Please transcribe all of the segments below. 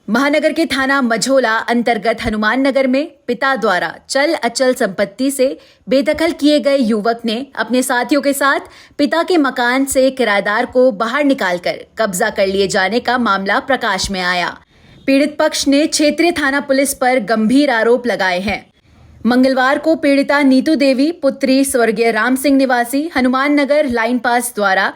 महानगर के थाना मझोला अंतर्गत हनुमान नगर में पिता द्वारा चल अचल संपत्ति से बेदखल किए गए युवक ने अपने साथियों के साथ पिता के मकान से किराएदार को बाहर निकालकर कब्जा कर लिए जाने का मामला प्रकाश में आया। पीड़ित पक्ष ने क्षेत्रीय थाना पुलिस पर गंभीर आरोप लगाए हैं। मंगलवार को पीड़िता नीतू देवी पुत्री स्वर्गीय राम सिंह निवासी हनुमान नगर लाइन पास द्वारा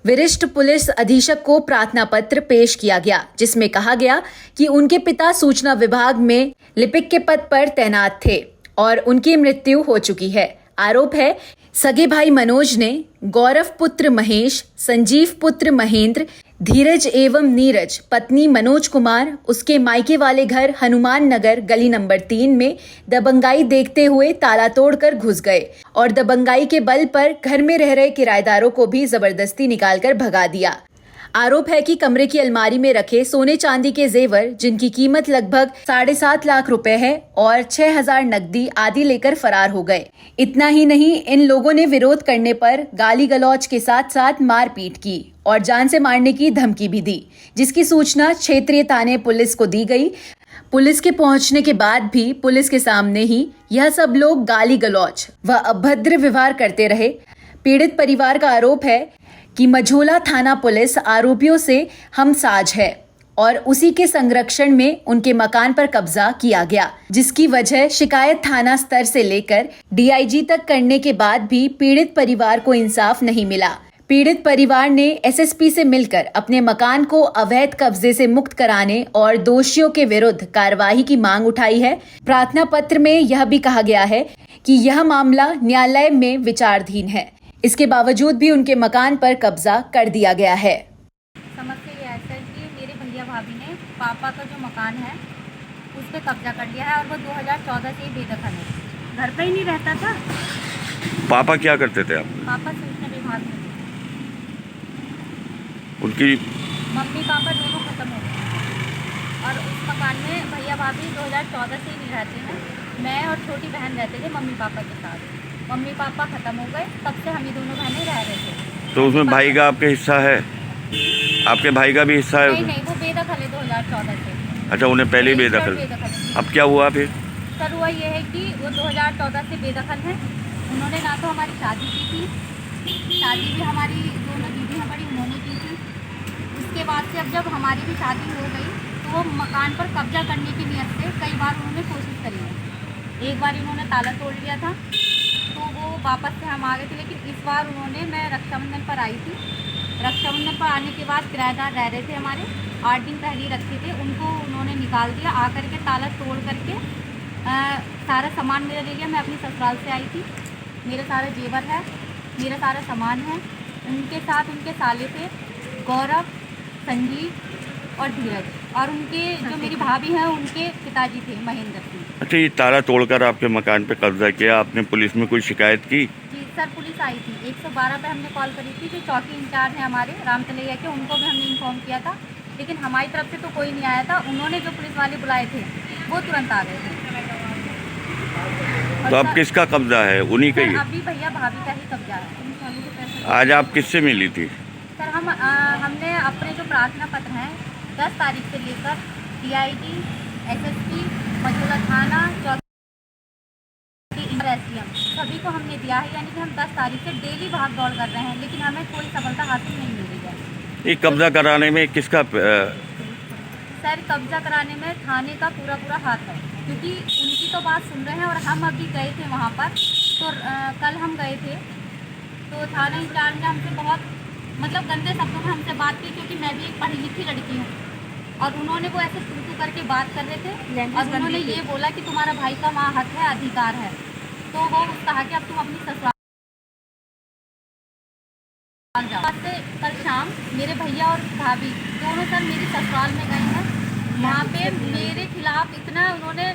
वरिष्ठ पुलिस अधीक्षक को प्रार्थना पत्र पेश किया गया, जिसमें कहा गया कि उनके पिता सूचना विभाग में लिपिक के पद पर तैनात थे और उनकी मृत्यु हो चुकी है। आरोप है सगे भाई मनोज ने गौरव पुत्र महेश, संजीव पुत्र महेंद्र, धीरज एवं नीरज पत्नी मनोज कुमार उसके मायके वाले घर हनुमान नगर गली नंबर 3 में दबंगाई देखते हुए ताला तोड़कर घुस गए और दबंगाई के बल पर घर में रह रहे किराएदारों को भी जबरदस्ती निकालकर भगा दिया। आरोप है कि कमरे की अलमारी में रखे सोने चांदी के जेवर, जिनकी कीमत लगभग 7.5 लाख रुपए है, और 6,000 नकदी आदि लेकर फरार हो गए। इतना ही नहीं, इन लोगों ने विरोध करने पर गाली गलौज के साथ साथ मारपीट की और जान से मारने की धमकी भी दी, जिसकी सूचना क्षेत्रीय थाने पुलिस को दी गई। पुलिस के पहुंचने के बाद भी पुलिस के सामने ही यह सब लोग गाली गलौज व अभद्र व्यवहार करते रहे। पीड़ित परिवार का आरोप है कि मझोला थाना पुलिस आरोपियों से हमसाज है और उसी के संरक्षण में उनके मकान पर कब्जा किया गया, जिसकी वजह शिकायत थाना स्तर से लेकर डीआईजी तक करने के बाद भी पीड़ित परिवार को इंसाफ नहीं मिला। पीड़ित परिवार ने एसएसपी से मिलकर अपने मकान को अवैध कब्जे से मुक्त कराने और दोषियों के विरुद्ध कार्रवाई की मांग उठाई है। प्रार्थना पत्र में यह भी कहा गया है कि यह मामला न्यायालय में विचाराधीन है। इसके बावजूद भी उनके मकान पर कब्जा कर दिया गया है। समस्या ये है सर कि मेरे भैया भाभी ने पापा का जो मकान है उस पर कब्जा कर लिया है और वो 2014 से ही बेदखल है, घर पे ही नहीं रहता था। पापा क्या करते थे आप? पापा सूचना विभाग में थे। उनकी मम्मी पापा दोनों खत्म हो गए और उस मकान में भैया भाभी 2014 से ही नहीं रहते हैं। मैं और छोटी बहन रहते थे मम्मी पापा के साथ। मम्मी पापा खत्म हो गए, तब से हम ही दोनों बहनें रह रहे थे। तो उसमें भाई का आपके हिस्सा है? आपके भाई का भी हिस्सा है? नहीं, वो बेदखल है 2014 से। अच्छा, उन्हें पहले ही बेदखल। अब क्या हुआ फिर? सर हुआ ये है कि वो 2014 से बेदखल है। उन्होंने ना तो हमारी शादी की थी, शादी भी हमारी दोनों दीदी हैं बड़ी, उन्होंने की थी। उसके बाद से अब जब हमारी भी शादी हो गई तो वो मकान पर कब्जा करने की नीयत से कई बार उन्होंने कोशिश करी है। एक बार इन्होंने ताला तोड़ लिया था तो वो वापस से हम आ गए थे, लेकिन इस बार उन्होंने, मैं रक्षाबंधन पर आई थी, रक्षाबंधन पर आने के बाद किराएदार रह रहे थे हमारे, 8 दिन पहले ही रखे थे, उनको उन्होंने निकाल दिया। आकर के ताला तोड़ करके सारा सामान मेरा ले लिया। मैं अपनी ससुराल से आई थी, मेरा सारा जेवर है, मेरा सारा सामान है। उनके साथ उनके साले थे गौरव, संजीव और धीरज, और उनके जो मेरी भाभी हैं उनके पिताजी थे महेंद्र सिंह। अच्छा, ये ताला तोड़कर आपके मकान पे कब्जा किया, आपने पुलिस में कोई शिकायत की? जी सर, पुलिस आई थी, 112 पे हमने कॉल करी थी। जो चौकी इंचार्ज हैं हमारे राम तलैया के, उनको भी हमने इन्फॉर्म किया था, लेकिन हमारी तरफ से तो कोई नहीं आया था। उन्होंने जो पुलिस वाले बुलाए थे वो तुरंत आ गए थे। तो अब किसका कब्जा है? उन्हीं का ही? अभी भैया भाभी का ही कब्जा है। आज आप किससे मिली थी? सर हमने अपने जो प्रार्थना पत्र हैं 10 तारीख से लेकर डीआईजी, एसएसपी, मझोला थाना, चौकी एसडीएम सभी को हमने दिया है, यानी कि हम 10 तारीख से डेली भाग दौड़ कर रहे हैं, लेकिन हमें कोई सफलता हासिल नहीं मिल रही है। ये कब्जा कराने में किसका? सर, कब्जा कराने में थाने का पूरा हाथ है, क्योंकि उनकी तो बात सुन रहे हैं और हम अभी गए थे वहाँ पर, तो कल हम गए थे तो थाना इंचार्ज ने हमसे बहुत गंदे शब्दों में हमसे बात की, क्योंकि मैं भी एक पढ़ी लिखी लड़की हूँ और उन्होंने वो ऐसे तू करके बात कर रहे थे और उन्होंने ये बोला कि तुम्हारा भाई का वहाँ हक है, अधिकार है। तो वो कहा कि अब तुम अपनी ससुराल जाओ। से कल शाम मेरे भैया और भाभी दोनों सर मेरी ससुराल में गए हैं। वहाँ पे मेरे खिलाफ इतना उन्होंने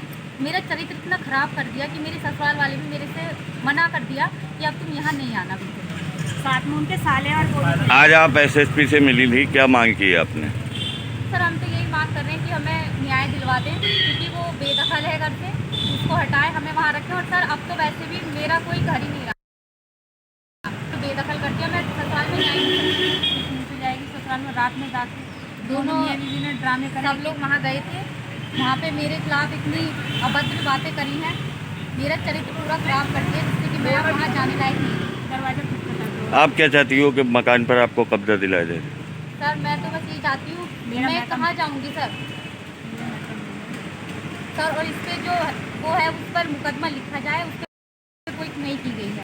मेरा चरित्र इतना खराब कर दिया कि मेरे ससुराल वाले भी मेरे से मना कर दिया कि अब तुम यहाँ नहीं आना। बिल्कुल साथ में उनके साले और आज आप एसएसपी से मिली थी, क्या मांग की है आपने? सर, हम तो यही मांग कर रहे हैं कि हमें न्याय दिलवा दें, क्योंकि वो बेदखल है घर से, उसको हटाए, हमें वहाँ रखें। और सर, अब तो वैसे भी मेरा कोई घर ही नहीं रहा, तो बेदखल कर दिया। मैं ससुराल में न्याय नहीं मिल जाएगी, ससुराल में रात में जाके दोनों मियां बीवी ने ड्रामे करे। सब लोग वहाँ गए थे। वहाँ पे मेरे खिलाफ इतनी अभद्र बातें करी हैं, मेरा चरित्र पूरा खराब कर दिया, जिससे कि मैं अब वहाँ जाने लायक नहीं हूँ। दरवाजा खटखटा दो। आप क्या चाहती हो कि मकान पर आपको कब्जा दिलाया जाए? सर मैं तो बस ये चाहती हूँ, मेरा मैं मैटर- कहाँ जाऊँगी सर। सर और इस पे जो वो है उस पर मुकदमा लिखा जाए, उस पर कोई नहीं की गई है।